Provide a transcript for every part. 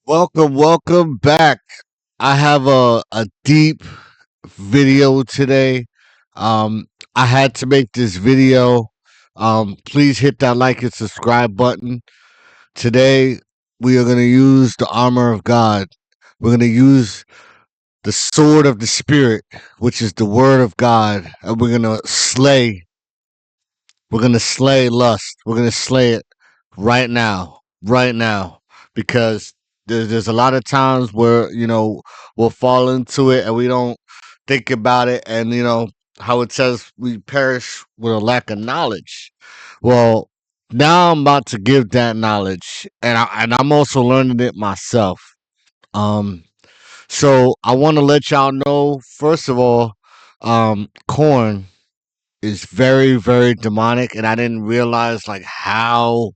Welcome back. I have a deep video today. I had to make this video. Please hit that like and subscribe button. Today we are going to use the armor of God. We're going to use the sword of the spirit, which is the word of God, and we're going to slay lust. We're going to slay it right now, because there's a lot of times where, we'll fall into it and we don't think about it. And, how it says we perish with a lack of knowledge. Well, now I'm about to give that knowledge, and I'm also learning it myself. Um, so I want to let y'all know, first of all, corn is very, very demonic, and I didn't realize like how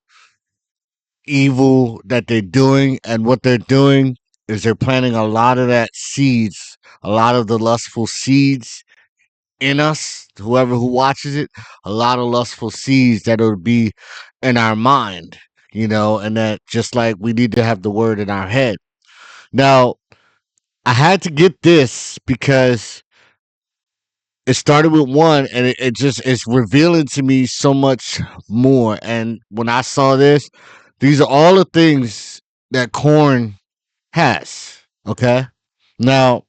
evil that they're doing. And what they're doing is they're planting a lot of that seeds, a lot of the lustful seeds in us, whoever who watches it, a lot of lustful seeds that will be in our mind, and that, just like we need to have the word in our head. Now, I had to get this because it started with one, and it just it's revealing to me so much more. And when I saw this, these are all the things that corn has. Okay. Now,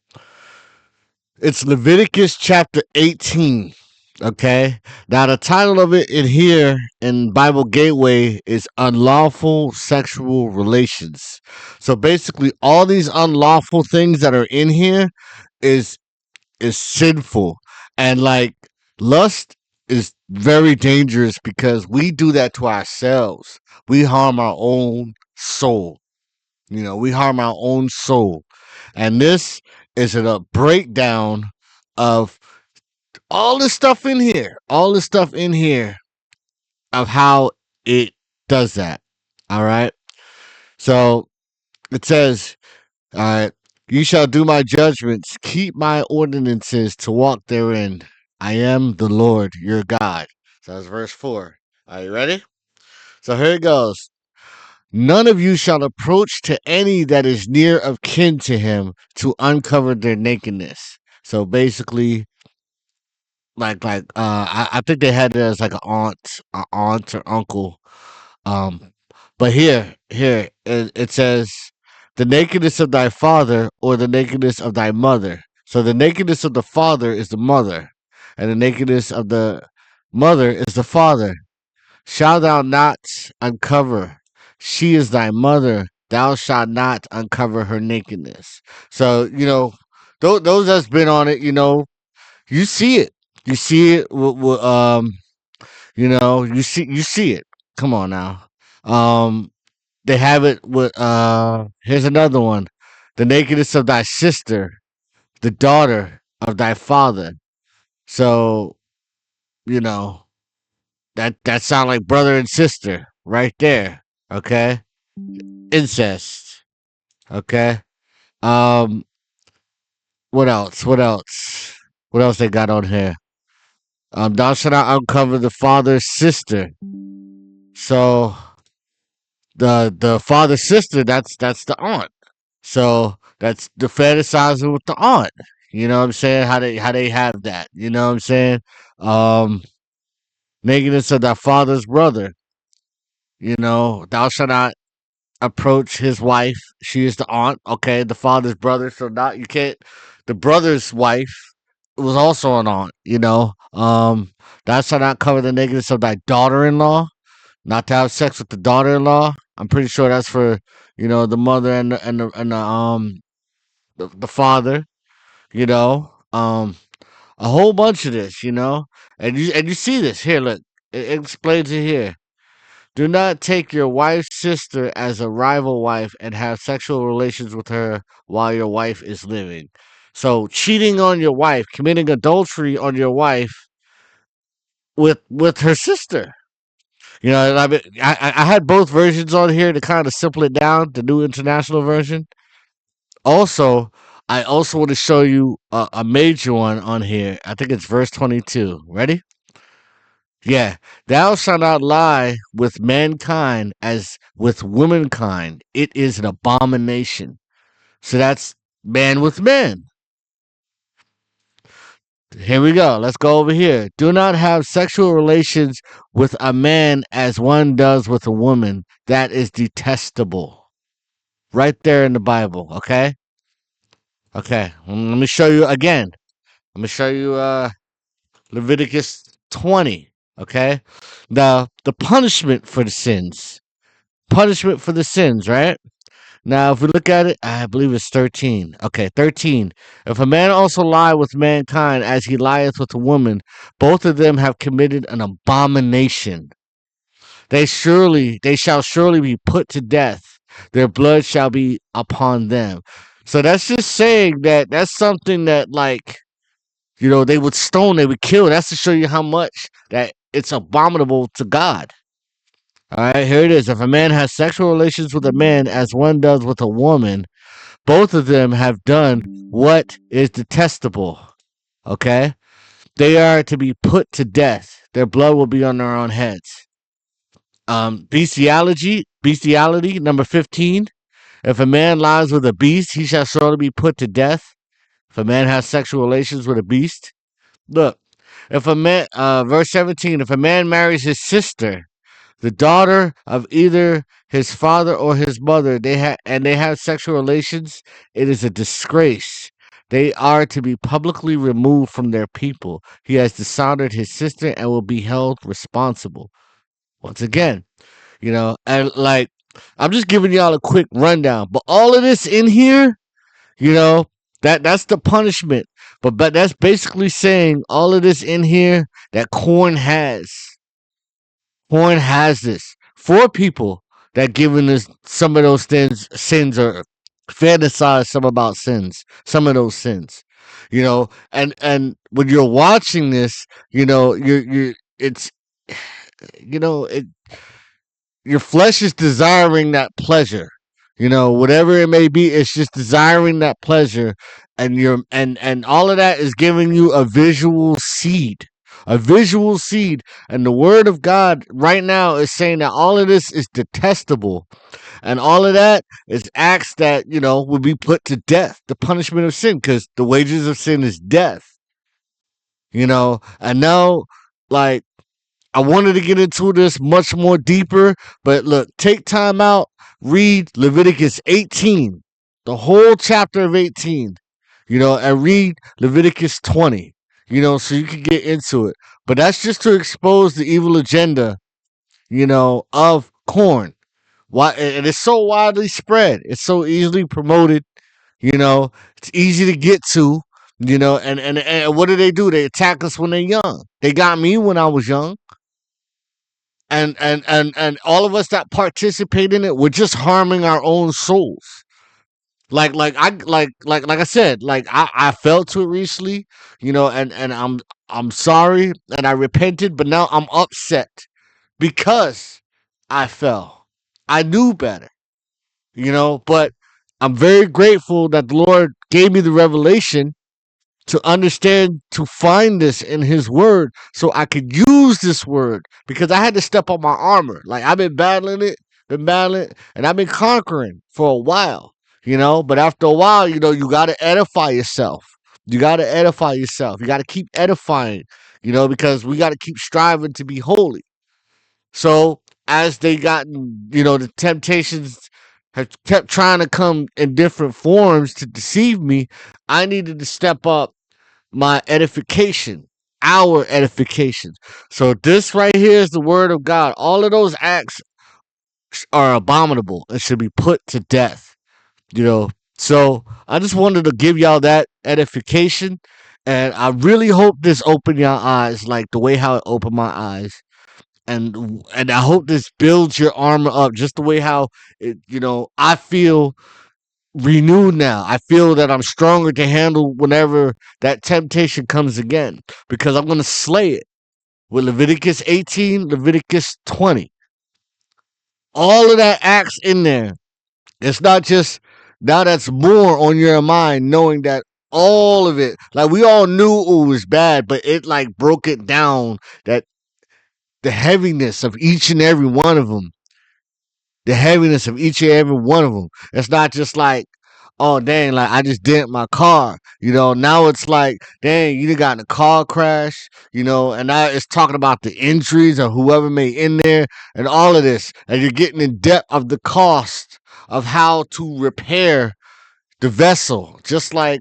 it's Leviticus chapter 18. Okay. Now, the title of it in here in Bible Gateway is Unlawful Sexual Relations. So basically, all these unlawful things that are in here is is sinful. And like, lust is very dangerous because we do that to ourselves. We harm our own soul. We harm our own soul. And this is a breakdown of all the stuff in here of how it does that. All right. So it says, all right, you shall do my judgments, keep my ordinances to walk therein. I am the Lord your God. So that's verse 4. Are you ready? So here it goes. None of you shall approach to any that is near of kin to him to uncover their nakedness. So basically, I think they had it as like an aunt or uncle. But here it says, the nakedness of thy father or the nakedness of thy mother. So the nakedness of the father is the mother, and the nakedness of the mother is the father. Shalt thou not uncover? She is thy mother. Thou shalt not uncover her nakedness. So, those that's been on it, you see it. You see it. You see it. Come on now. They have it with. Here's another one: the nakedness of thy sister, the daughter of thy father. So, you know that sound like brother and sister right there. Okay, incest. Okay. Um. What else? What else? What else they got on here? Thou shalt not uncover the father's sister. So the father's sister, that's the aunt. So that's the fantasizing with the aunt. You know what I'm saying? How they have that. You know what I'm saying? Um, Nakedness of thy father's brother. Thou shalt not approach his wife. She is the aunt. Okay, the father's brother. So not you can't. The brother's wife was also an aunt. Thou shalt not cover the nakedness of thy daughter-in-law. Not to have sex with the daughter-in-law. I'm pretty sure that's for the mother and the father. You know, um, a whole bunch of this. And you see this here. Look, it explains it here. Do not take your wife's sister as a rival wife and have sexual relations with her while your wife is living. So cheating on your wife, committing adultery on your wife with her sister. I mean, I had both versions on here to kind of simple it down, the New International Version. Also, I also want to show you a major one on here. I think it's verse 22. Ready? Yeah, thou shalt not lie with mankind as with womankind. It is an abomination. So that's man with man. Here we go. Let's go over here. Do not have sexual relations with a man as one does with a woman. That is detestable. Right there in the Bible. Okay. Okay. Let me show you again. Let me show you Leviticus 20. Okay. The punishment for the sins. Punishment for the sins, right? Now, if we look at it, I believe it's 13. Okay, 13. If a man also lie with mankind as he lieth with a woman, both of them have committed an abomination. They shall surely be put to death. Their blood shall be upon them. So that's just saying that that's something that, like, they would stone, they would kill. That's to show you how much that it's abominable to God. All right, here it is. If a man has sexual relations with a man as one does with a woman, both of them have done what is detestable. Okay? They are to be put to death. Their blood will be on their own heads. Bestiality, number 15. If a man lies with a beast, he shall surely be put to death. If a man has sexual relations with a beast. Look, if a man, verse 17, if a man marries his sister, the daughter of either his father or his mother, they have sexual relations, it is a disgrace. They are to be publicly removed from their people. He has dishonored his sister and will be held responsible. Once again, and like, I'm just giving y'all a quick rundown, but all of this in here, you know, that's the punishment. But that's basically saying all of this in here that Corn has. Horn has this for people that given us some of those sins or fantasize some about sins, some of those sins, and when you're watching this, you're it's it your flesh is desiring that pleasure. Whatever it may be, it's just desiring that pleasure, and and all of that is giving you a visual seed. A visual seed. And the word of God right now is saying that all of this is detestable. And all of that is acts that, would be put to death, the punishment of sin, because the wages of sin is death. And now, like, I wanted to get into this much more deeper, but look, take time out, read Leviticus 18, the whole chapter of 18, and read Leviticus 20, so you can get into it. But that's just to expose the evil agenda, of Corn. Why? And it's so widely spread. It's so easily promoted. It's easy to get to. And what do? They attack us when they're young. They got me when I was young. And all of us that participate in it, we're just harming our own souls. Like I said, like I fell to it recently, and I'm sorry and I repented, but now I'm upset because I fell. I knew better, but I'm very grateful that the Lord gave me the revelation to understand, to find this in his word so I could use this word, because I had to step on my armor. Like, I've been battling, and I've been conquering for a while, but after a while, you got to edify yourself. You got to edify yourself. You got to keep edifying, because we got to keep striving to be holy. So as they gotten, the temptations have kept trying to come in different forms to deceive me, I needed to step up my edification, our edification. So this right here is the word of God. All of those acts are abominable and should be put to death. So I just wanted to give y'all that edification, and I really hope this opened your eyes like the way how it opened my eyes. And I hope this builds your armor up just the way how I feel renewed now. I feel that I'm stronger to handle whenever that temptation comes again, because I'm going to slay it with Leviticus 18, Leviticus 20. All of that acts in there. It's not just now, that's more on your mind, knowing that all of it, like, we all knew it was bad, but it like broke it down that the heaviness of each and every one of them. The heaviness of each and every one of them. It's not just like, oh dang, like I just dent my car. Now it's like, dang, you done got in a car crash. And now it's talking about the injuries of whoever may in there and all of this, and you're getting in depth of the cost of how to repair the vessel, just like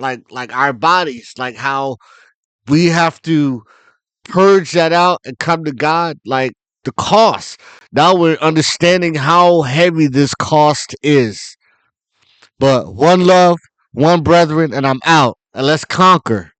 our bodies, like how we have to purge that out and come to God, like the cost. Now we're understanding how heavy this cost is. But one love, one brethren, and I'm out. And let's conquer.